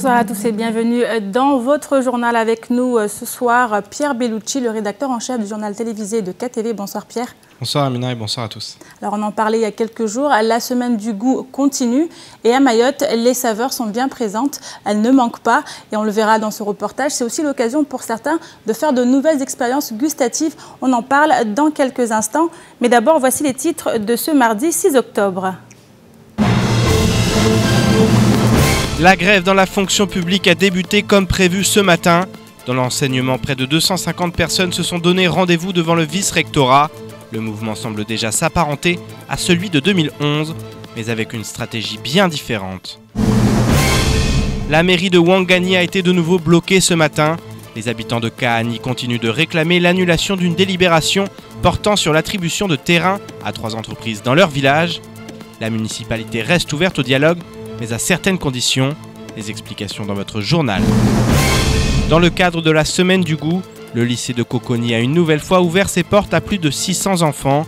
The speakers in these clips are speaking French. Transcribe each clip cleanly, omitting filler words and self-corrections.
Bonsoir à tous et bienvenue dans votre journal. Avec nous ce soir, Pierre Bellucci, le rédacteur en chef du journal télévisé de KTV. Bonsoir Pierre. Bonsoir Amina et bonsoir à tous. Alors on en parlait il y a quelques jours, la semaine du goût continue et à Mayotte, les saveurs sont bien présentes, elles ne manquent pas et on le verra dans ce reportage. C'est aussi l'occasion pour certains de faire de nouvelles expériences gustatives. On en parle dans quelques instants. Mais d'abord, voici les titres de ce mardi 6 octobre. La grève dans la fonction publique a débuté comme prévu ce matin. Dans l'enseignement, près de 250 personnes se sont donné rendez-vous devant le vice-rectorat. Le mouvement semble déjà s'apparenter à celui de 2011, mais avec une stratégie bien différente. La mairie de Ouangani a été de nouveau bloquée ce matin. Les habitants de Kahani continuent de réclamer l'annulation d'une délibération portant sur l'attribution de terrains à 3 entreprises dans leur village. La municipalité reste ouverte au dialogue, mais à certaines conditions. Les explications dans votre journal. Dans le cadre de la semaine du goût, le lycée de Coconi a une nouvelle fois ouvert ses portes à plus de 600 enfants.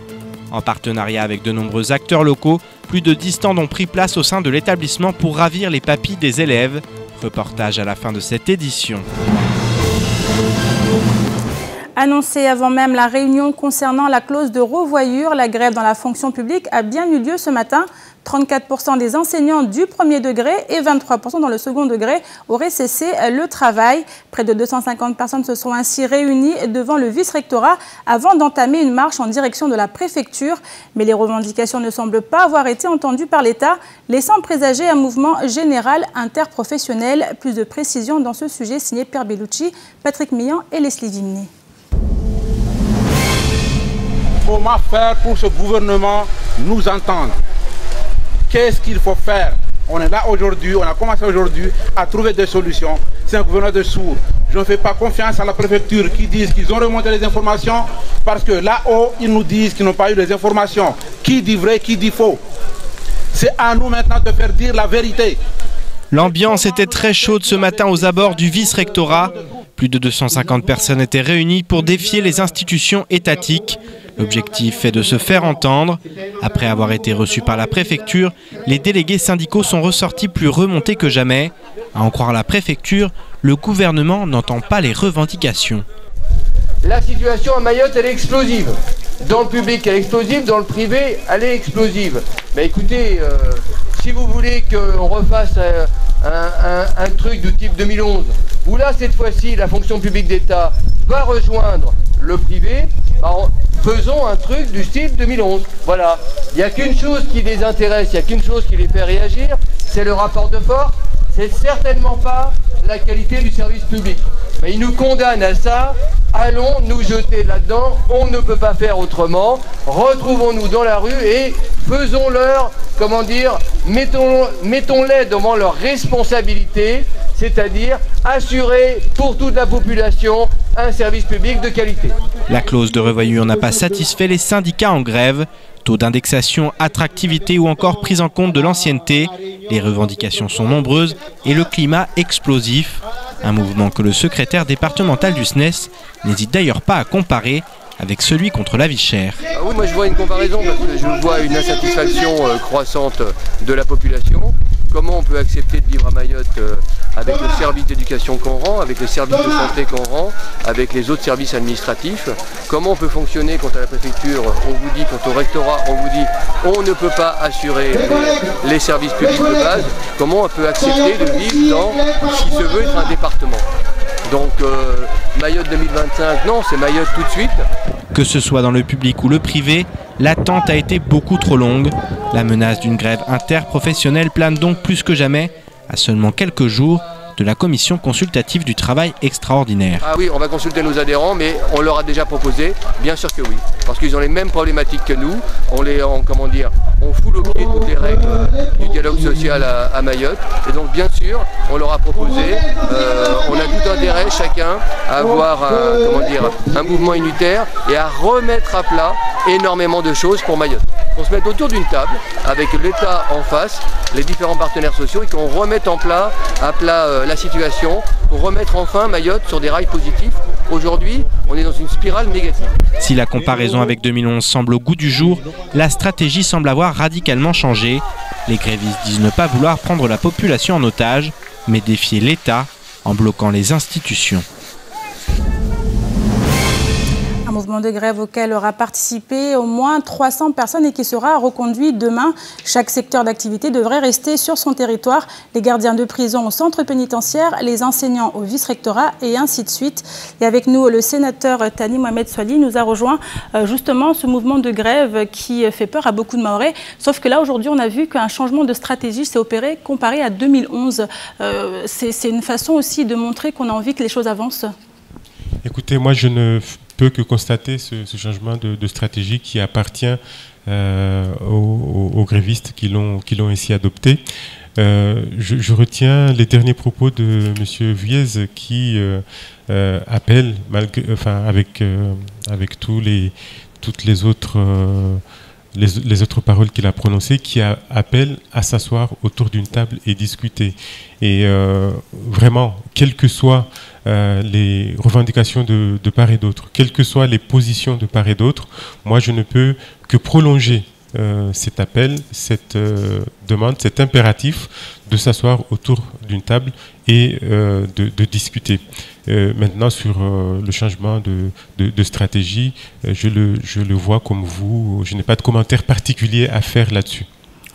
En partenariat avec de nombreux acteurs locaux, plus de 10 stands ont pris place au sein de l'établissement pour ravir les papilles des élèves. Reportage à la fin de cette édition. Annoncée avant même la réunion concernant la clause de revoyure, la grève dans la fonction publique a bien eu lieu ce matin. 34% des enseignants du premier degré et 23% dans le second degré auraient cessé le travail. Près de 250 personnes se sont ainsi réunies devant le vice-rectorat avant d'entamer une marche en direction de la préfecture. Mais les revendications ne semblent pas avoir été entendues par l'État, laissant présager un mouvement général interprofessionnel. Plus de précisions dans ce sujet, signé Pierre Bellucci, Patrick Millan et Leslie Vigny. Comment faire pour ce gouvernement nous entendre? Qu'est-ce qu'il faut faire? On est là aujourd'hui, on a commencé aujourd'hui à trouver des solutions. C'est un gouvernement de sourds. Je ne fais pas confiance à la préfecture qui disent qu'ils ont remonté les informations parce que là-haut, ils nous disent qu'ils n'ont pas eu les informations. Qui dit vrai, qui dit faux? C'est à nous maintenant de faire dire la vérité. L'ambiance était très chaude ce matin aux abords du vice-rectorat. Plus de 250 personnes étaient réunies pour défier les institutions étatiques. L'objectif est de se faire entendre. Après avoir été reçus par la préfecture, les délégués syndicaux sont ressortis plus remontés que jamais. À en croire la préfecture, le gouvernement n'entend pas les revendications. La situation à Mayotte, elle est explosive. Dans le public, elle est explosive. Dans le privé, elle est explosive. Mais écoutez, si vous voulez qu'on refasse un truc du type 2011, où là, cette fois-ci, la fonction publique d'État va rejoindre le privé, faisons un truc du style 2011. Voilà. Il n'y a qu'une chose qui les intéresse, il n'y a qu'une chose qui les fait réagir, c'est le rapport de force, c'est certainement pas la qualité du service public. Mais ils nous condamnent à ça, allons nous jeter là-dedans, on ne peut pas faire autrement, retrouvons-nous dans la rue et faisons-leur, comment dire, mettons-les devant leurs responsabilités, c'est-à-dire assurer pour toute la population un service public de qualité. La clause de revoyure n'a pas satisfait les syndicats en grève. Taux d'indexation, attractivité ou encore prise en compte de l'ancienneté. Les revendications sont nombreuses et le climat explosif. Un mouvement que le secrétaire départemental du SNES n'hésite d'ailleurs pas à comparer avec celui contre la vie chère. Ah oui, moi je vois une comparaison parce que je vois une insatisfaction croissante de la population. Comment on peut accepter de vivre à Mayotte avec le service d'éducation qu'on rend, avec les services de santé qu'on rend, avec les autres services administratifs? Comment on peut fonctionner quand à la préfecture, on vous dit, quand au rectorat, on vous dit on ne peut pas assurer les services publics de base? Comment on peut accepter de vivre dans ce qui se veut être un département? Donc Mayotte 2025, non, c'est Mayotte tout de suite. Que ce soit dans le public ou le privé, l'attente a été beaucoup trop longue. La menace d'une grève interprofessionnelle plane donc plus que jamais, à seulement quelques jours de la commission consultative du travail extraordinaire. Ah oui, on va consulter nos adhérents, mais on leur a déjà proposé, bien sûr que oui, parce qu'ils ont les mêmes problématiques que nous. On fout au pied toutes les règles du dialogue social à Mayotte, et donc bien sûr, on leur a proposé, on a tout intérêt chacun à avoir un mouvement unitaire et à remettre à plat énormément de choses pour Mayotte. Qu'on se mette autour d'une table avec l'État en face, les différents partenaires sociaux et qu'on remette à plat la situation pour remettre enfin Mayotte sur des rails positifs. Aujourd'hui, on est dans une spirale négative. Si la comparaison avec 2011 semble au goût du jour, la stratégie semble avoir radicalement changé. Les grévistes disent ne pas vouloir prendre la population en otage, mais défier l'État en bloquant les institutions. Un mouvement de grève auquel aura participé au moins 300 personnes et qui sera reconduit demain. Chaque secteur d'activité devrait rester sur son territoire. Les gardiens de prison au centre pénitentiaire, les enseignants au vice-rectorat et ainsi de suite. Et avec nous, le sénateur Thani Mohamed Soili nous a rejoint justement ce mouvement de grève qui fait peur à beaucoup de Mahorais. Sauf que là, aujourd'hui, on a vu qu'un changement de stratégie s'est opéré comparé à 2011. C'est une façon aussi de montrer qu'on a envie que les choses avancent. Écoutez, moi, je ne peux que constater ce changement de stratégie qui appartient aux grévistes qui l'ont ainsi adopté. Je retiens les derniers propos de M. Vuillez qui appelle, avec toutes les autres paroles qu'il a prononcées, qui appellent à s'asseoir autour d'une table et discuter. Et vraiment, quelles que soient les revendications de part et d'autre, quelles que soient les positions de part et d'autre, moi je ne peux que prolonger cet appel, cette demande, cet impératif de s'asseoir autour d'une table et de discuter. Maintenant, sur le changement de stratégie, je le vois comme vous, je n'ai pas de commentaire particulier à faire là-dessus.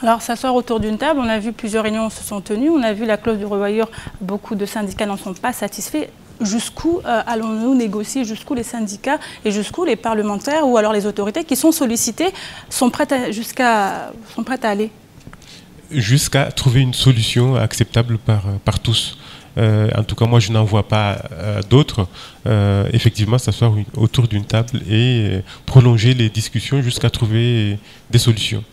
Alors, s'asseoir autour d'une table, on a vu plusieurs réunions se sont tenues, on a vu la clause de revoyure, beaucoup de syndicats n'en sont pas satisfaits. Jusqu'où allons-nous négocier, jusqu'où les syndicats et jusqu'où les parlementaires ou alors les autorités qui sont sollicités sont prêtes à aller? Jusqu'à trouver une solution acceptable par tous. En tout cas, moi, je n'en vois pas d'autres. Effectivement, s'asseoir autour d'une table et prolonger les discussions jusqu'à trouver des solutions.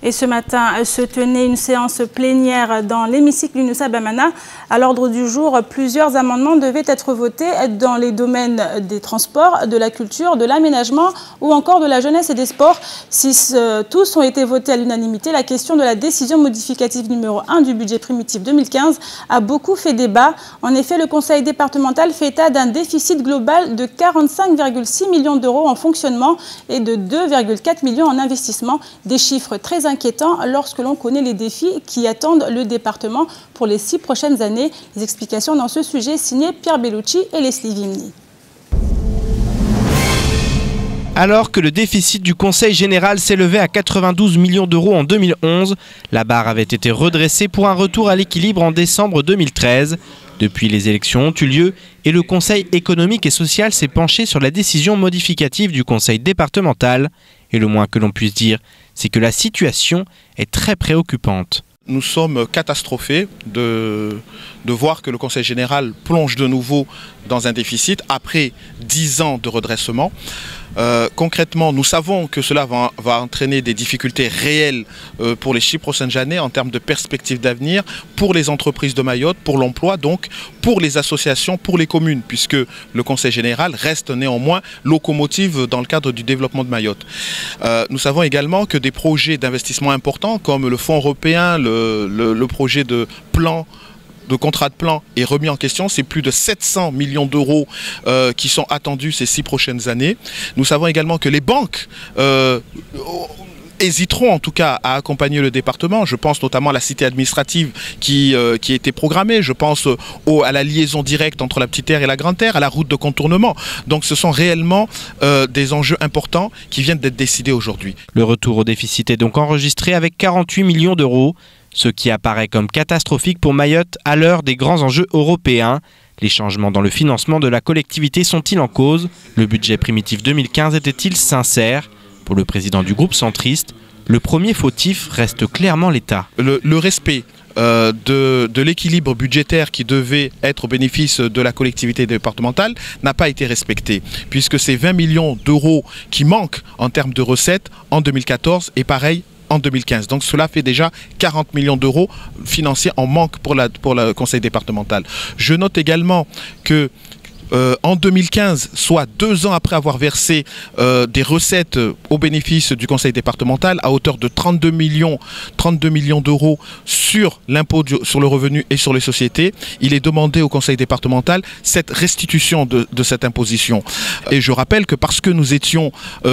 Et ce matin se tenait une séance plénière dans l'hémicycle Younoussa Bamana. À l'ordre du jour, plusieurs amendements devaient être votés dans les domaines des transports, de la culture, de l'aménagement ou encore de la jeunesse et des sports. Si tous ont été votés à l'unanimité, la question de la décision modificative numéro 1 du budget primitif 2015 a beaucoup fait débat. En effet, le conseil départemental fait état d'un déficit global de 45,6 millions d'euros en fonctionnement et de 2,4 millions en investissement. Des chiffres très inquiétant lorsque l'on connaît les défis qui attendent le département pour les 6 prochaines années. Les explications dans ce sujet signées Pierre Bellucci et Leslie Vimni. Alors que le déficit du Conseil général s'élevait à 92 millions d'euros en 2011, la barre avait été redressée pour un retour à l'équilibre en décembre 2013. Depuis, les élections ont eu lieu et le Conseil économique et social s'est penché sur la décision modificative du Conseil départemental. Et le moins que l'on puisse dire, c'est que la situation est très préoccupante. Nous sommes catastrophés de voir que le Conseil général plonge de nouveau dans un déficit après 10 ans de redressement. Concrètement, nous savons que cela va entraîner des difficultés réelles pour les 6 prochaines années en termes de perspectives d'avenir pour les entreprises de Mayotte, pour l'emploi, donc pour les associations, pour les communes, puisque le Conseil général reste néanmoins locomotive dans le cadre du développement de Mayotte. Nous savons également que des projets d'investissement importants comme le Fonds européen, le projet de plan, de contrat de plan est remis en question. C'est plus de 700 millions d'euros qui sont attendus ces 6 prochaines années. Nous savons également que les banques hésiteront en tout cas à accompagner le département. Je pense notamment à la cité administrative qui a été programmée. Je pense à la liaison directe entre la Petite Terre et la Grande Terre, à la route de contournement. Donc ce sont réellement des enjeux importants qui viennent d'être décidés aujourd'hui. Le retour au déficit est donc enregistré avec 48 millions d'euros. Ce qui apparaît comme catastrophique pour Mayotte à l'heure des grands enjeux européens. Les changements dans le financement de la collectivité sont-ils en cause? Le budget primitif 2015 était-il sincère? Pour le président du groupe centriste, le premier fautif reste clairement l'État. Le respect de l'équilibre budgétaire qui devait être au bénéfice de la collectivité départementale n'a pas été respecté, puisque c'est 20 millions d'euros qui manquent en termes de recettes en 2014 et pareil en 2015. Donc cela fait déjà 40 millions d'euros financiers en manque pour le conseil départemental. Je note également que en 2015, soit 2 ans après avoir versé des recettes au bénéfice du conseil départemental à hauteur de 32 millions d'euros sur l'impôt sur le revenu et sur les sociétés, il est demandé au conseil départemental cette restitution de cette imposition. Et je rappelle que parce que nous étions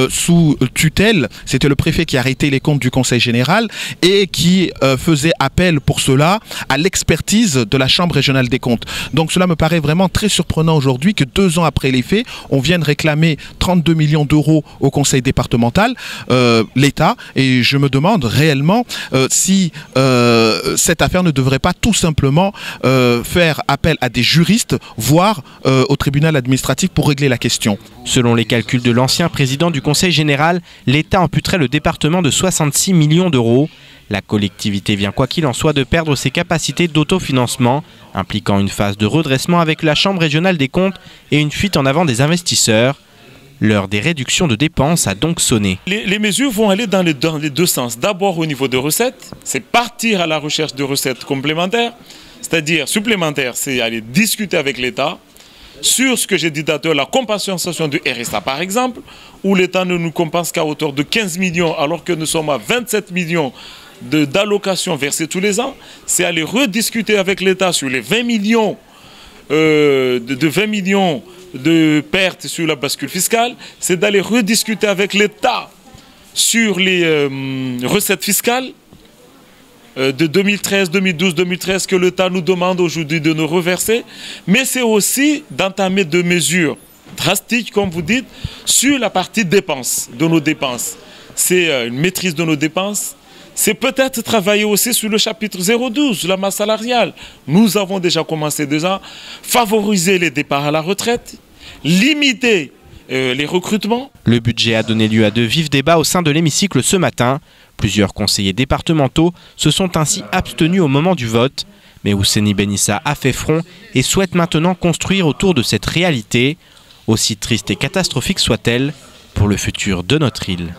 sous tutelle, c'était le préfet qui arrêtait les comptes du conseil général et qui faisait appel pour cela à l'expertise de la Chambre régionale des comptes. Donc cela me paraît vraiment très surprenant aujourd'hui que 2 ans après les faits, on vienne réclamer 32 millions d'euros au conseil départemental, l'État, et je me demande réellement si cette affaire ne devrait pas tout simplement faire appel à des juristes, voire au tribunal administratif pour régler la question. Selon les calculs de l'ancien président du Conseil général, l'État amputerait le département de 66 millions d'euros. La collectivité vient quoi qu'il en soit de perdre ses capacités d'autofinancement, impliquant une phase de redressement avec la Chambre régionale des comptes et une fuite en avant des investisseurs. L'heure des réductions de dépenses a donc sonné. Les mesures vont aller dans les deux sens. D'abord au niveau de recettes, c'est partir à la recherche de recettes complémentaires, c'est-à-dire supplémentaires, c'est aller discuter avec l'État sur ce que j'ai dit d'abord, la compensation du RSA par exemple, où l'État ne nous compense qu'à hauteur de 15 millions alors que nous sommes à 27 millions d'allocations versées tous les ans. C'est aller rediscuter avec l'État sur les 20 millions de pertes sur la bascule fiscale. C'est d'aller rediscuter avec l'État sur les recettes fiscales de 2013, 2012, 2013 que l'État nous demande aujourd'hui de nous reverser. Mais c'est aussi d'entamer des mesures drastiques, comme vous dites, sur la partie dépenses, de nos dépenses. C'est une maîtrise de nos dépenses. C'est peut-être travailler aussi sur le chapitre 012, la masse salariale. Nous avons déjà commencé déjà, favoriser les départs à la retraite, limiter les recrutements. Le budget a donné lieu à de vifs débats au sein de l'hémicycle ce matin. Plusieurs conseillers départementaux se sont ainsi abstenus au moment du vote. Mais Ousseni Benissa a fait front et souhaite maintenant construire autour de cette réalité, aussi triste et catastrophique soit-elle, pour le futur de notre île.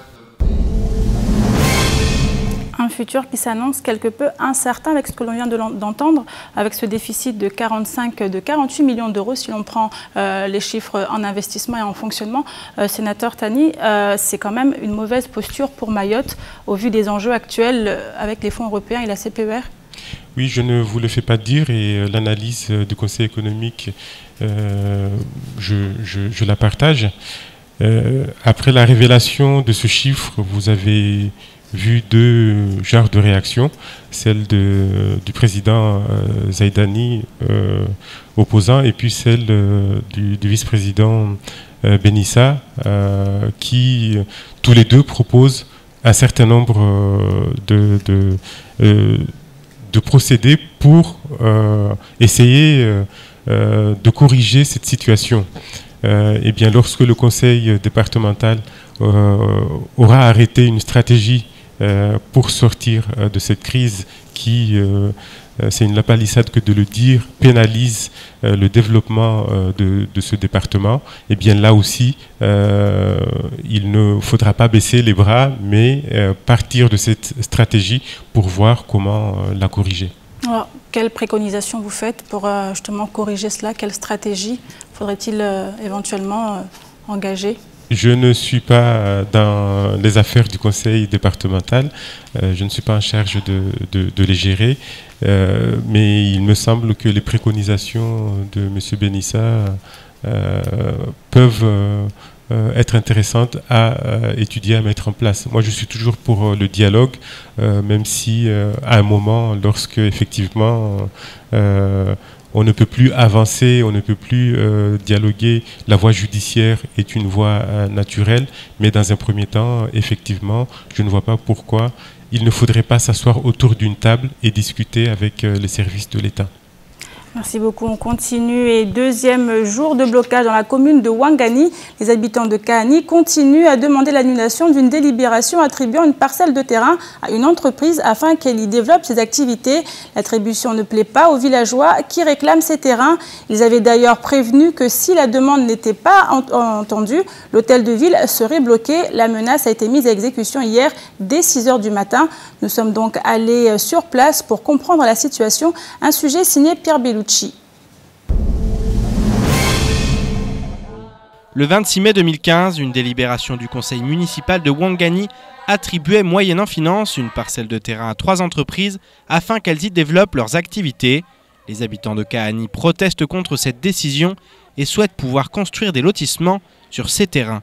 Un futur qui s'annonce quelque peu incertain avec ce que l'on vient d'entendre, avec ce déficit de 48 millions d'euros si l'on prend les chiffres en investissement et en fonctionnement. Sénateur Tani, c'est quand même une mauvaise posture pour Mayotte au vu des enjeux actuels avec les fonds européens et la CPER. Oui, je ne vous le fais pas dire et l'analyse du Conseil économique, je la partage. Après la révélation de ce chiffre, vous avez vu 2 genres de réactions, celle du président Zaidani opposant et puis celle du vice-président Benissa qui tous les deux proposent un certain nombre de procédés pour essayer de corriger cette situation. Eh bien, lorsque le conseil départemental aura arrêté une stratégie pour sortir de cette crise qui, c'est une lapalissade que de le dire, pénalise le développement de ce département, et bien là aussi, il ne faudra pas baisser les bras, mais partir de cette stratégie pour voir comment la corriger. Alors, quelle préconisation vous faites pour justement corriger cela? Quelle stratégie faudrait-il éventuellement engager? Je ne suis pas dans les affaires du conseil départemental, je ne suis pas en charge de les gérer, mais il me semble que les préconisations de M. Benissa peuvent être intéressantes à étudier, à mettre en place. Moi, je suis toujours pour le dialogue, même si à un moment, lorsque effectivement on ne peut plus avancer, on ne peut plus dialoguer. La voie judiciaire est une voie naturelle, mais dans un premier temps, effectivement, je ne vois pas pourquoi il ne faudrait pas s'asseoir autour d'une table et discuter avec les services de l'État. Merci beaucoup. On continue. Et 2e jour de blocage dans la commune de Ouangani. Les habitants de Kahani continuent à demander l'annulation d'une délibération attribuant une parcelle de terrain à une entreprise afin qu'elle y développe ses activités. L'attribution ne plaît pas aux villageois qui réclament ces terrains. Ils avaient d'ailleurs prévenu que si la demande n'était pas entendue, l'hôtel de ville serait bloqué. La menace a été mise à exécution hier dès 6 h du matin. Nous sommes donc allés sur place pour comprendre la situation. Un sujet signé Pierre Bellucci. Le 26 mai 2015, une délibération du conseil municipal de Ouangani attribuait moyennant finance une parcelle de terrain à 3 entreprises afin qu'elles y développent leurs activités. Les habitants de Kahani protestent contre cette décision et souhaitent pouvoir construire des lotissements sur ces terrains.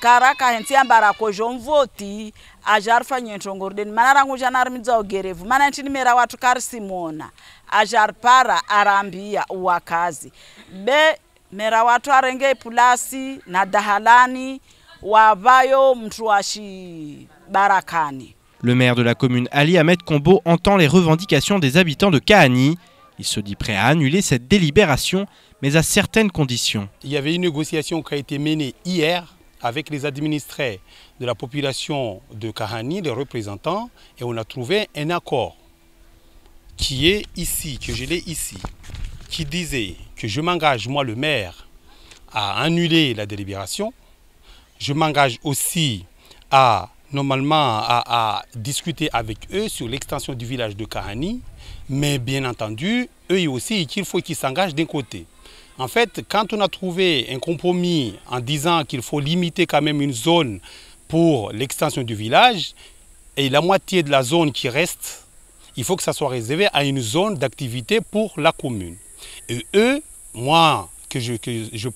Karaka hensi ambara kojo mvoti ajar fanyen tongorden manarangu janar midza ogerevu mana ntini mera watu karsimona ajar para arambia wakazi be mera watu arenge pulasi na dahalani wabayo mtu washi barakani. Le maire de la commune Ali Ahmed Kombo entend les revendications des habitants de Kahani. Il se dit prêt à annuler cette délibération, mais à certaines conditions. Il y avait une négociation qui a été menée hier avec les administrés de la population de Kahani, les représentants, et on a trouvé un accord qui est ici, que je l'ai ici, qui disait que je m'engage, moi le maire, à annuler la délibération. Je m'engage aussi à, normalement, à discuter avec eux sur l'extension du village de Kahani, mais bien entendu, eux aussi, qu'il faut qu'ils s'engagent d'un côté. En fait, quand on a trouvé un compromis en disant qu'il faut limiter quand même une zone pour l'extension du village, et la moitié de la zone qui reste, il faut que ça soit réservé à une zone d'activité pour la commune. Et eux, moi, que je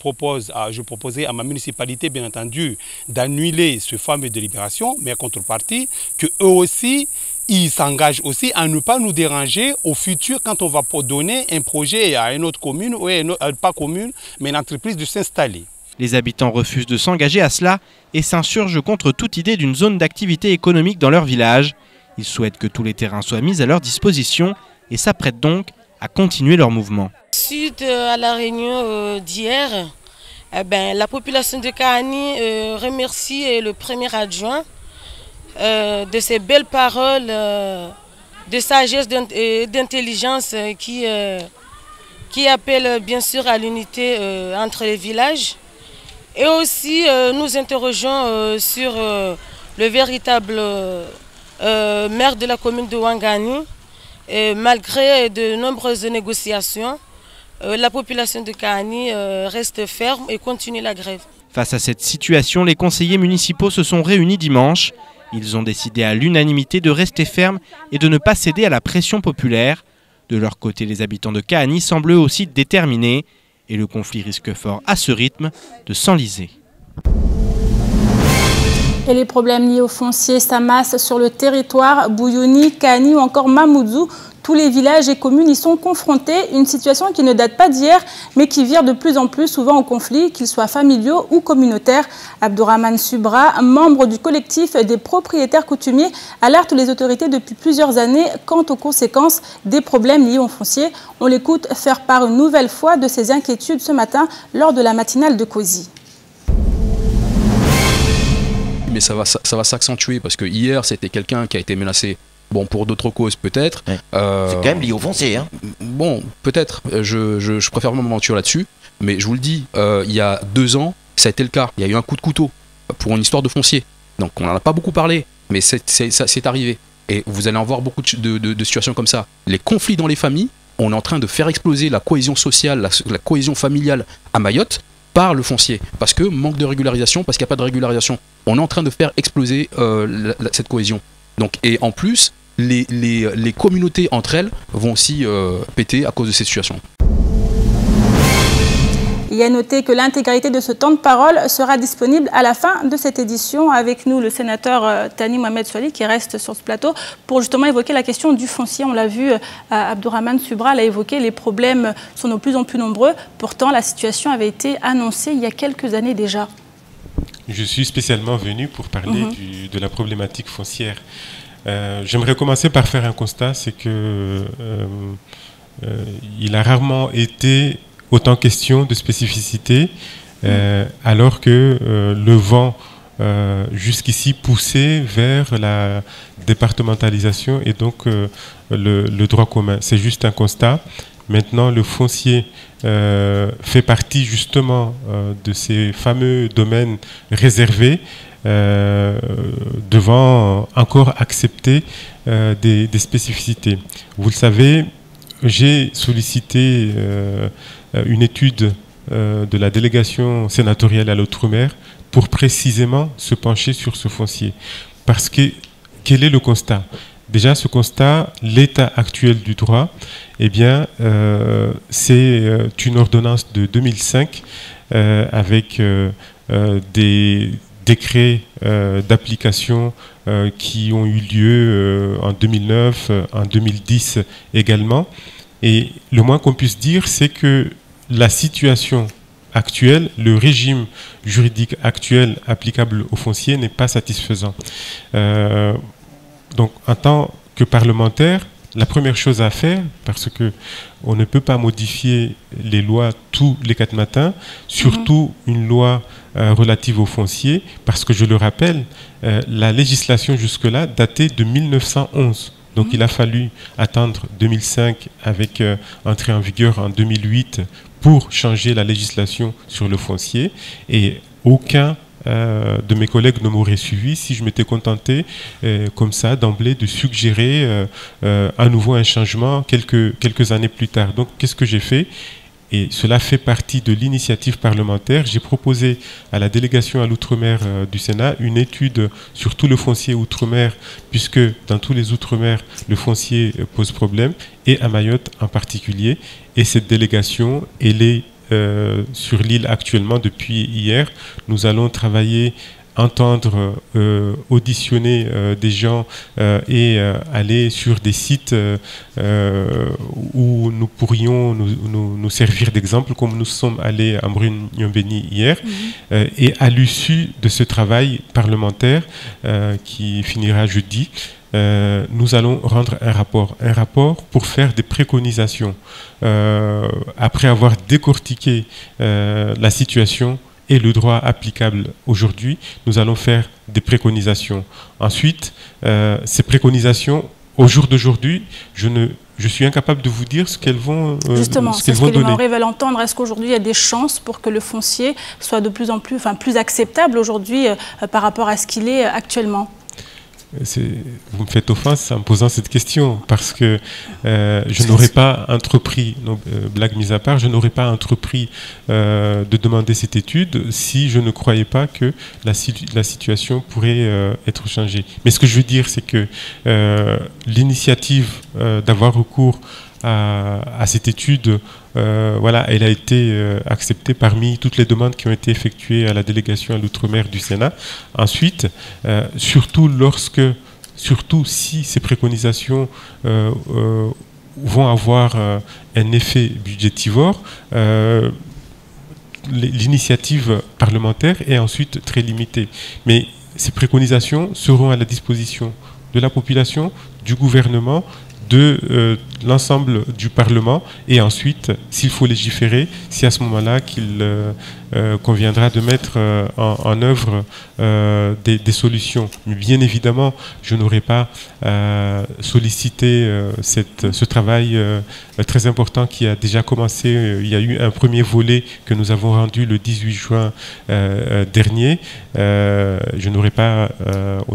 proposais à ma municipalité, bien entendu, d'annuler ce fameux délibération, mais en contrepartie, que eux aussi, ils s'engagent aussi à ne pas nous déranger au futur quand on va donner un projet à une autre commune, ou pas commune, mais une entreprise de s'installer. Les habitants refusent de s'engager à cela et s'insurgent contre toute idée d'une zone d'activité économique dans leur village. Ils souhaitent que tous les terrains soient mis à leur disposition et s'apprêtent donc à continuer leur mouvement. Suite à la réunion d'hier, la population de Kahani remercie le premier adjoint de ces belles paroles de sagesse et d'intelligence qui appellent bien sûr à l'unité entre les villages. Et aussi nous interrogeons sur le véritable maire de la commune de Ouangani. Et malgré de nombreuses négociations, la population de Kahani reste ferme et continue la grève. Face à cette situation, les conseillers municipaux se sont réunis dimanche. Ils ont décidé à l'unanimité de rester fermes et de ne pas céder à la pression populaire. De leur côté, les habitants de Kahani semblent eux aussi déterminés et le conflit risque fort à ce rythme de s'enliser. Et les problèmes liés au foncier s'amassent sur le territoire. Bouyouni, Kahani ou encore Mamoudzou, tous les villages et communes y sont confrontés. Une situation qui ne date pas d'hier, mais qui vire de plus en plus souvent au conflit, qu'ils soient familiaux ou communautaires. Abdourahmane Subra, membre du collectif des propriétaires coutumiers, alerte les autorités depuis plusieurs années quant aux conséquences des problèmes liés au foncier. On l'écoute faire part une nouvelle fois de ses inquiétudes ce matin lors de la matinale de Kosi. Mais ça va s'accentuer parce que hier c'était quelqu'un qui a été menacé, bon pour d'autres causes peut-être. Ouais. C'est quand même lié au foncier. Hein. Bon peut-être, je préfère m'aventurer là-dessus, mais je vous le dis, il y a 2 ans ça a été le cas, il y a eu un coup de couteau pour une histoire de foncier. Donc on n'en a pas beaucoup parlé, mais c'est arrivé. Et vous allez en voir beaucoup de situations comme ça. Les conflits dans les familles, on est en train de faire exploser la cohésion sociale, la cohésion familiale à Mayotte, par le foncier, parce que manque de régularisation, parce qu'il n'y a pas de régularisation. On est en train de faire exploser cette cohésion. Donc, et en plus, les communautés entre elles vont aussi péter à cause de cette situation. Il y a noté que l'intégralité de ce temps de parole sera disponible à la fin de cette édition. Avec nous, le sénateur Thani Mohamed Soili qui reste sur ce plateau pour justement évoquer la question du foncier. On l'a vu, Abdourahmane Subra l'a évoqué, les problèmes sont de plus en plus nombreux. Pourtant, la situation avait été annoncée il y a quelques années déjà. Je suis spécialement venu pour parler de la problématique foncière. J'aimerais commencer par faire un constat, c'est que il a rarement été autant question de spécificité, alors que le vent jusqu'ici poussait vers la départementalisation et donc le droit commun. C'est juste un constat. Maintenant, le foncier fait partie justement de ces fameux domaines réservés, devant encore accepter des spécificités. Vous le savez, j'ai sollicité une étude de la délégation sénatoriale à l'outre-mer pour précisément se pencher sur ce foncier. Parce que, quel est le constat? Déjà, ce constat, l'état actuel du droit, eh bien, c'est une ordonnance de 2005 avec des décrets d'application qui ont eu lieu en 2009, en 2010 également. Et le moins qu'on puisse dire, c'est que la situation actuelle, le régime juridique actuel applicable au foncier n'est pas satisfaisant. Donc, en tant que parlementaire, la première chose à faire, parce que on ne peut pas modifier les lois tous les 4 matins, surtout une loi relative au foncier, parce que je le rappelle, la législation jusque-là datait de 1911. Donc il a fallu attendre 2005 avec entrée en vigueur en 2008 pour changer la législation sur le foncier, et aucun de mes collègues ne m'aurait suivi si je m'étais contenté comme ça d'emblée de suggérer à nouveau un changement quelques années plus tard. Donc qu'est-ce que j'ai fait? Et cela fait partie de l'initiative parlementaire. J'ai proposé à la délégation à l'outre-mer du Sénat une étude sur tout le foncier outre-mer, puisque dans tous les outre-mer, le foncier pose problème, et à Mayotte en particulier. Et cette délégation, elle est sur l'île actuellement depuis hier. Nous allons travailler, entendre, auditionner des gens et aller sur des sites où nous pourrions nous servir d'exemple, comme nous sommes allés à Mbrune-Nyombeni hier. Et à l'issue de ce travail parlementaire qui finira jeudi, nous allons rendre un rapport pour faire des préconisations. Après avoir décortiqué la situation et le droit applicable aujourd'hui, nous allons faire des préconisations. Ensuite, ces préconisations, au jour d'aujourd'hui, je suis incapable de vous dire ce qu'elles vont Justement, ce qu'elles c'est ce vont que les donner. Maoris veulent entendre. Est-ce qu'aujourd'hui, il y a des chances pour que le foncier soit de plus en plus, plus acceptable aujourd'hui par rapport à ce qu'il est actuellement? Vous me faites offense en me posant cette question, parce que je n'aurais pas entrepris, blague mise à part, je n'aurais pas entrepris de demander cette étude si je ne croyais pas que la situation pourrait être changée. Mais ce que je veux dire, c'est que l'initiative d'avoir recours à cette étude, voilà, elle a été acceptée parmi toutes les demandes qui ont été effectuées à la délégation à l'outre-mer du Sénat. Ensuite, surtout si ces préconisations vont avoir un effet budgétivore, l'initiative parlementaire est ensuite très limitée. Mais ces préconisations seront à la disposition de la population, du gouvernement, de l'ensemble du Parlement, et ensuite, s'il faut légiférer, c'est à ce moment-là qu'il conviendra de mettre en œuvre des solutions. Mais bien évidemment, je n'aurais pas sollicité ce travail très important qui a déjà commencé. Il y a eu un premier volet que nous avons rendu le 18 juin dernier. On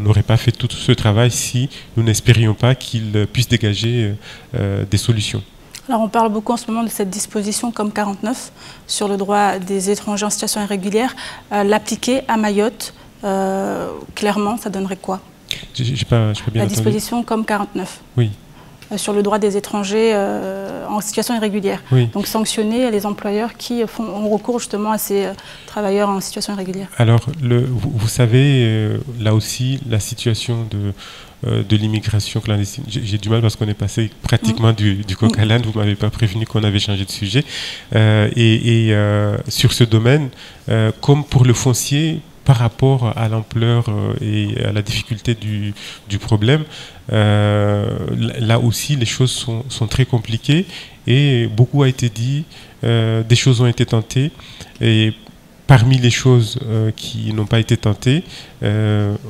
n'aurait pas fait tout ce travail si nous n'espérions pas qu'il puisse dégager des solutions. Alors on parle beaucoup en ce moment de cette disposition comme 49 sur le droit des étrangers en situation irrégulière. L'appliquer à Mayotte, clairement, ça donnerait quoi? J'ai pas bien La entendu. disposition comme 49. Oui. Sur le droit des étrangers en situation irrégulière. Oui. Donc sanctionner les employeurs qui ont recours justement à ces travailleurs en situation irrégulière. Alors, vous savez, là aussi, la situation de l'immigration clandestine, j'ai du mal parce qu'on est passé pratiquement du coq à l'âne, vous ne m'avez pas prévenu qu'on avait changé de sujet. Sur ce domaine, comme pour le foncier, par rapport à l'ampleur et à la difficulté du problème, là aussi les choses sont très compliquées et beaucoup a été dit, des choses ont été tentées, et parmi les choses qui n'ont pas été tentées,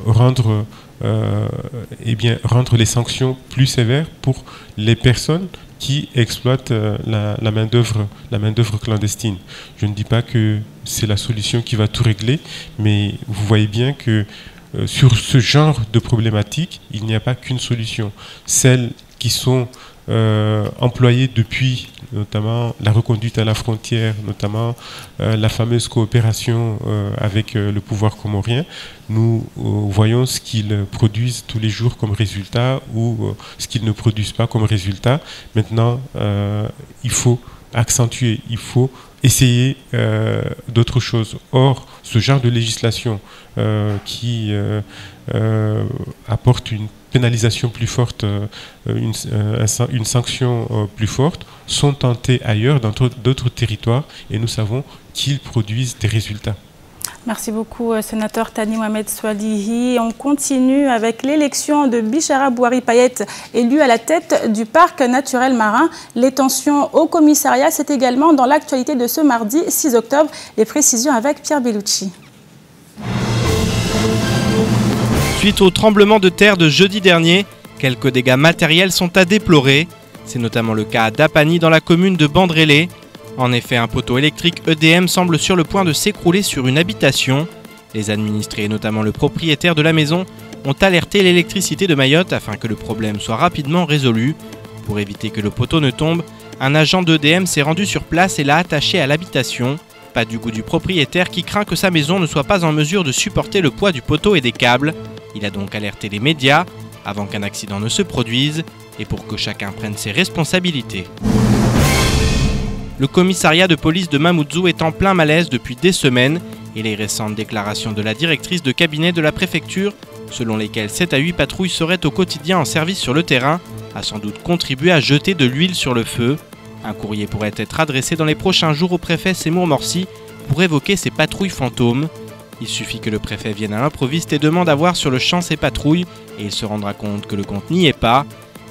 rendre eh bien, rendre les sanctions plus sévères pour les personnes qui exploitent la main-d'œuvre clandestine. Je ne dis pas que c'est la solution qui va tout régler, mais vous voyez bien que sur ce genre de problématique, il n'y a pas qu'une solution. Celles qui sont employées depuis notamment la reconduite à la frontière, notamment la fameuse coopération avec le pouvoir comorien, nous voyons ce qu'ils produisent tous les jours comme résultat ou ce qu'ils ne produisent pas comme résultat. Maintenant, il faut accentuer, il faut essayer d'autres choses. Or, ce genre de législation qui apporte une pénalisation plus forte, une sanction plus forte, sont tentés ailleurs, dans d'autres territoires, et nous savons qu'ils produisent des résultats. Merci beaucoup, sénateur Thani Mohamed Swalihi. On continue avec l'élection de Bichara Bouhari Payet, élu à la tête du parc naturel marin. Les tensions au commissariat, c'est également dans l'actualité de ce mardi 6 octobre. Les précisions avec Pierre Bellucci. Suite au tremblement de terre de jeudi dernier, quelques dégâts matériels sont à déplorer. C'est notamment le cas à Dapani dans la commune de Bandrélé. En effet, un poteau électrique EDM semble sur le point de s'écrouler sur une habitation. Les administrés, et notamment le propriétaire de la maison, ont alerté l'électricité de Mayotte afin que le problème soit rapidement résolu. Pour éviter que le poteau ne tombe, un agent d'EDM s'est rendu sur place et l'a attaché à l'habitation. Pas du goût du propriétaire qui craint que sa maison ne soit pas en mesure de supporter le poids du poteau et des câbles. Il a donc alerté les médias avant qu'un accident ne se produise et pour que chacun prenne ses responsabilités. Le commissariat de police de Mamoudzou est en plein malaise depuis des semaines et les récentes déclarations de la directrice de cabinet de la préfecture, selon lesquelles 7 à 8 patrouilles seraient au quotidien en service sur le terrain, a sans doute contribué à jeter de l'huile sur le feu. Un courrier pourrait être adressé dans les prochains jours au préfet Seymour Morsi pour évoquer ces patrouilles fantômes. Il suffit que le préfet vienne à l'improviste et demande à voir sur le champ ces patrouilles et il se rendra compte que le compte n'y est pas.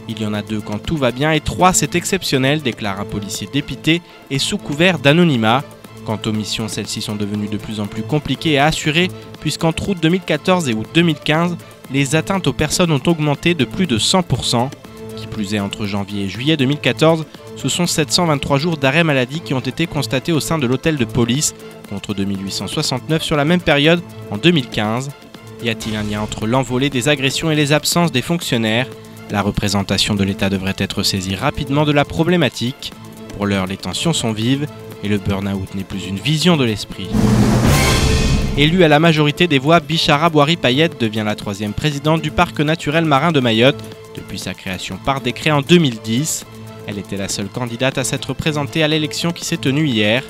Il y en a 2 quand tout va bien et 3 c'est exceptionnel, déclare un policier dépité et sous couvert d'anonymat. Quant aux missions, celles-ci sont devenues de plus en plus compliquées à assurer puisqu'entre août 2014 et août 2015, les atteintes aux personnes ont augmenté de plus de 100%. Qui plus est, entre janvier et juillet 2014, ce sont 723 jours d'arrêt maladie qui ont été constatés au sein de l'hôtel de police, contre 2869 sur la même période en 2015. Y a-t-il un lien entre l'envolée des agressions et les absences des fonctionnaires? La représentation de l'État devrait être saisie rapidement de la problématique. Pour l'heure, les tensions sont vives et le burn-out n'est plus une vision de l'esprit. Élue à la majorité des voix, Bichara Bouhari Payet devient la 3e présidente du parc naturel marin de Mayotte depuis sa création par décret en 2010. Elle était la seule candidate à s'être présentée à l'élection qui s'est tenue hier.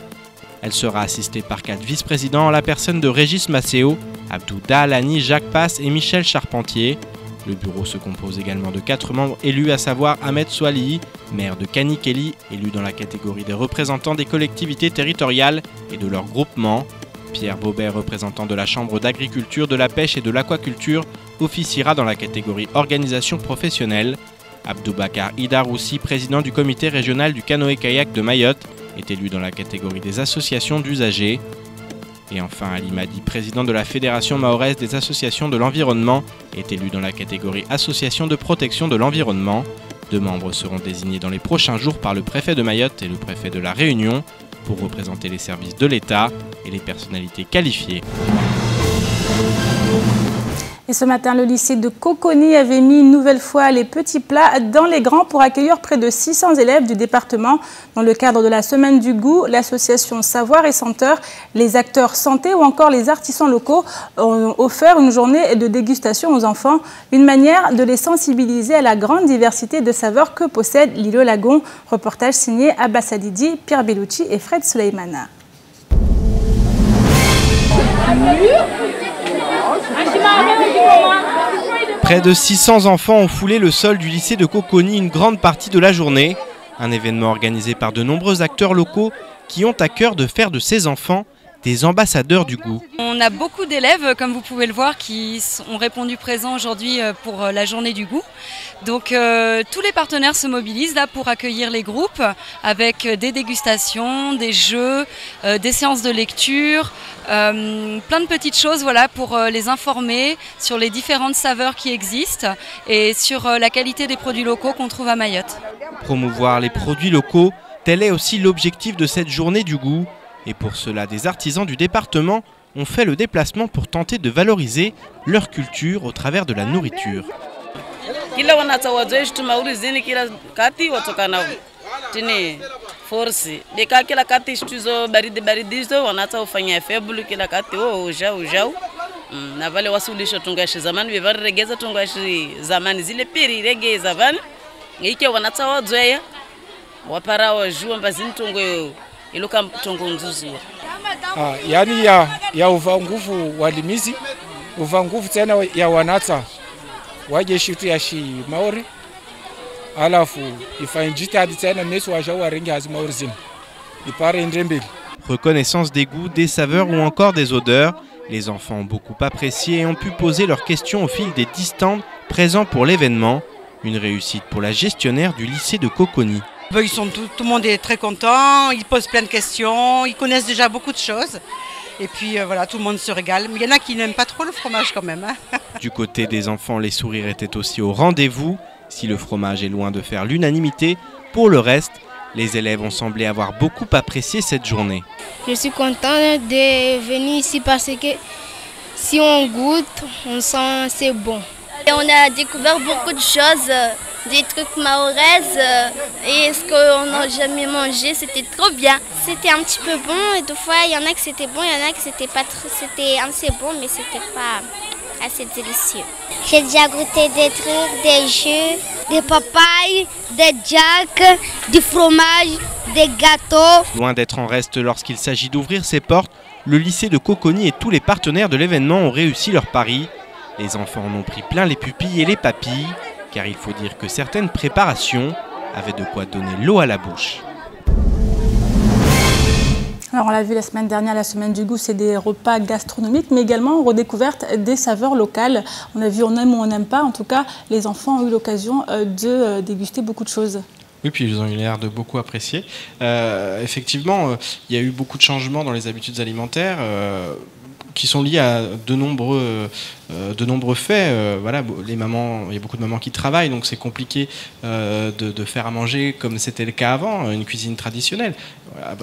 Elle sera assistée par 4 vice-présidents en la personne de Régis Maceo, Abdou Dahalani, Jacques Passe et Michel Charpentier. Le bureau se compose également de 4 membres élus, à savoir Ahmed Swalihi, maire de Kanikeli, élu dans la catégorie des représentants des collectivités territoriales et de leurs groupements. Pierre Baubert, représentant de la Chambre d'agriculture, de la pêche et de l'aquaculture, officiera dans la catégorie organisation professionnelle. Abdoubacar Idaroussi, président du comité régional du canoë-kayak de Mayotte, est élu dans la catégorie des associations d'usagers. Et enfin, Ali Madi, président de la Fédération mahoraise des associations de l'environnement, est élu dans la catégorie association de protection de l'environnement. 2 membres seront désignés dans les prochains jours par le préfet de Mayotte et le préfet de la Réunion pour représenter les services de l'État et les personnalités qualifiées. Et ce matin, le lycée de Coconi avait mis une nouvelle fois les petits plats dans les grands pour accueillir près de 600 élèves du département. Dans le cadre de la Semaine du goût, l'association Savoir et Senteur, les acteurs santé ou encore les artisans locaux ont offert une journée de dégustation aux enfants. Une manière de les sensibiliser à la grande diversité de saveurs que possède l'île Lagon. Reportage signé Abbas Sadidi, Pierre Bellucci et Fred Suleymana. Près de 600 enfants ont foulé le sol du lycée de Coconi une grande partie de la journée. Un événement organisé par de nombreux acteurs locaux qui ont à cœur de faire de ces enfants des ambassadeurs du goût. On a beaucoup d'élèves, comme vous pouvez le voir, qui ont répondu présent aujourd'hui pour la journée du goût. Donc tous les partenaires se mobilisent là pour accueillir les groupes avec des dégustations, des jeux, des séances de lecture, plein de petites choses voilà, pour les informer sur les différentes saveurs qui existent et sur la qualité des produits locaux qu'on trouve à Mayotte. Promouvoir les produits locaux, tel est aussi l'objectif de cette journée du goût. Et pour cela, des artisans du département ont fait le déplacement pour tenter de valoriser leur culture au travers de la nourriture. Yani ya uva nguvu walimizi uva nguvu tena ya wanata waje shitu ya shi maori alafu ifanjitadi tena nesu waja warengi hazi maori zini ipare ndrembeli. Reconnaissance des goûts, des saveurs ou encore des odeurs. Les enfants ont beaucoup apprécié et ont pu poser leurs questions au fil des 10 stands présents pour l'événement. Une réussite pour la gestionnaire du lycée de Coconi. Tout le monde est très content, ils posent plein de questions, ils connaissent déjà beaucoup de choses. Et puis voilà, tout le monde se régale. Mais il y en a qui n'aiment pas trop le fromage quand même. Hein. Du côté des enfants, les sourires étaient aussi au rendez-vous. Si le fromage est loin de faire l'unanimité, pour le reste, les élèves ont semblé avoir beaucoup apprécié cette journée. Je suis contente de venir ici parce que si on goûte, on sent c'est bon. Et on a découvert beaucoup de choses, des trucs maoraises et ce qu'on n'a jamais mangé, c'était trop bien. C'était un petit peu bon et des fois il y en a que c'était bon, il y en a que c'était pas trop, c'était assez bon mais c'était pas assez délicieux. J'ai déjà goûté des trucs, des jus, des papayes, des jacks, du fromage, des gâteaux. Loin d'être en reste lorsqu'il s'agit d'ouvrir ses portes, le lycée de Coconi et tous les partenaires de l'événement ont réussi leur pari. Les enfants en ont pris plein les pupilles et les papilles, car il faut dire que certaines préparations avaient de quoi donner l'eau à la bouche. Alors on l'a vu la semaine dernière, la semaine du goût, c'est des repas gastronomiques, mais également redécouverte des saveurs locales. On a vu on aime ou on n'aime pas, en tout cas les enfants ont eu l'occasion de déguster beaucoup de choses. Oui, puis ils ont eu l'air de beaucoup apprécier. Effectivement, il y a eu beaucoup de changements dans les habitudes alimentaires qui sont liés à de nombreux faits. Voilà, les mamans, il y a beaucoup de mamans qui travaillent, donc c'est compliqué de faire à manger comme c'était le cas avant, une cuisine traditionnelle.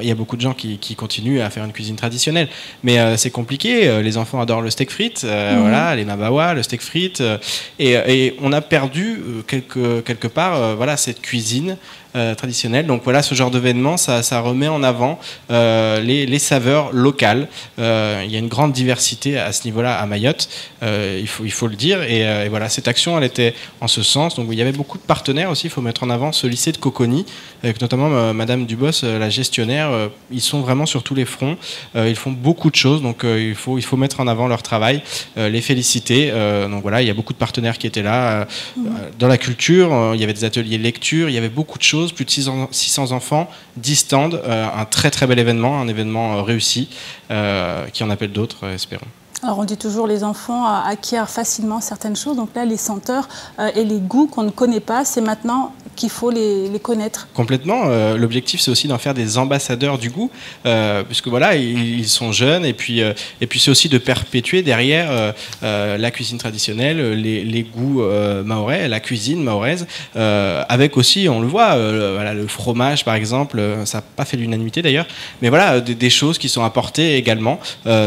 Il y a beaucoup de gens qui continuent à faire une cuisine traditionnelle, mais c'est compliqué. Les enfants adorent le steak frites, voilà, les mabawa, le steak frites, et on a perdu quelque part voilà, cette cuisine traditionnelle. Donc voilà, ce genre d'événement, ça remet en avant les saveurs locales. Il y a une grande diversité à ce niveau-là à Mayotte, il faut le dire, et voilà, cette action elle était en ce sens. Donc il y avait beaucoup de partenaires aussi, il faut mettre en avant ce lycée de Coconi, avec notamment Madame Dubos, la gestionnaire. Ils sont vraiment sur tous les fronts, ils font beaucoup de choses, donc il faut mettre en avant leur travail, les féliciter. Donc voilà, il y a beaucoup de partenaires qui étaient là. Dans la culture, il y avait des ateliers lecture, il y avait beaucoup de choses, plus de 600 enfants, 10 stands, un très très bel événement, un événement réussi, qui en appelle d'autres, espérons. Alors on dit toujours les enfants acquièrent facilement certaines choses, donc là les senteurs et les goûts qu'on ne connaît pas, c'est maintenant qu'il faut les connaître. Complètement, l'objectif c'est aussi d'en faire des ambassadeurs du goût, puisque voilà, ils sont jeunes, et puis c'est aussi de perpétuer derrière la cuisine traditionnelle, les goûts mahorais, la cuisine mahoraise, avec aussi, on le voit, voilà, le fromage par exemple, ça n'a pas fait l'unanimité d'ailleurs, mais voilà, des choses qui sont apportées également,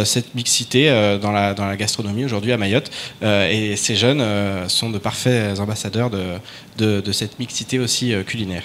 cette mixité dans la gastronomie aujourd'hui à Mayotte, et ces jeunes sont de parfaits ambassadeurs de cette mixité aussi culinaire.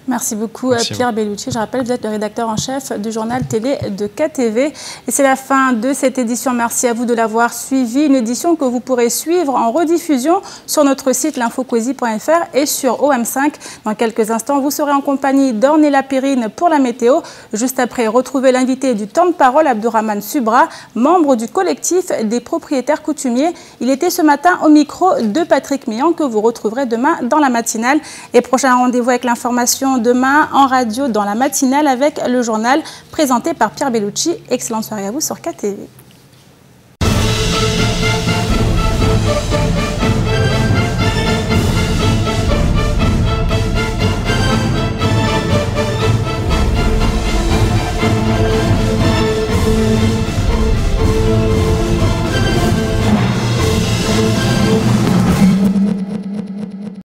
Merci beaucoup Pierre Bellucci. Je rappelle, vous êtes le rédacteur en chef du journal télé de KTV. Et c'est la fin de cette édition. Merci à vous de l'avoir suivi. Une édition que vous pourrez suivre en rediffusion sur notre site l'infopoésie.fr et sur OM5. Dans quelques instants, vous serez en compagnie d'Ornella Périne pour la météo. Juste après, retrouvez l'invité du temps de parole, Abdourahmane Subra, membre du collectif des propriétaires coutumiers. Il était ce matin au micro de Patrick Meillan que vous retrouverez demain dans la matinale. Et prochain rendez-vous avec l'information également demain en radio dans la matinale avec le journal présenté par Pierre Bellucci. Excellente soirée à vous sur KTV.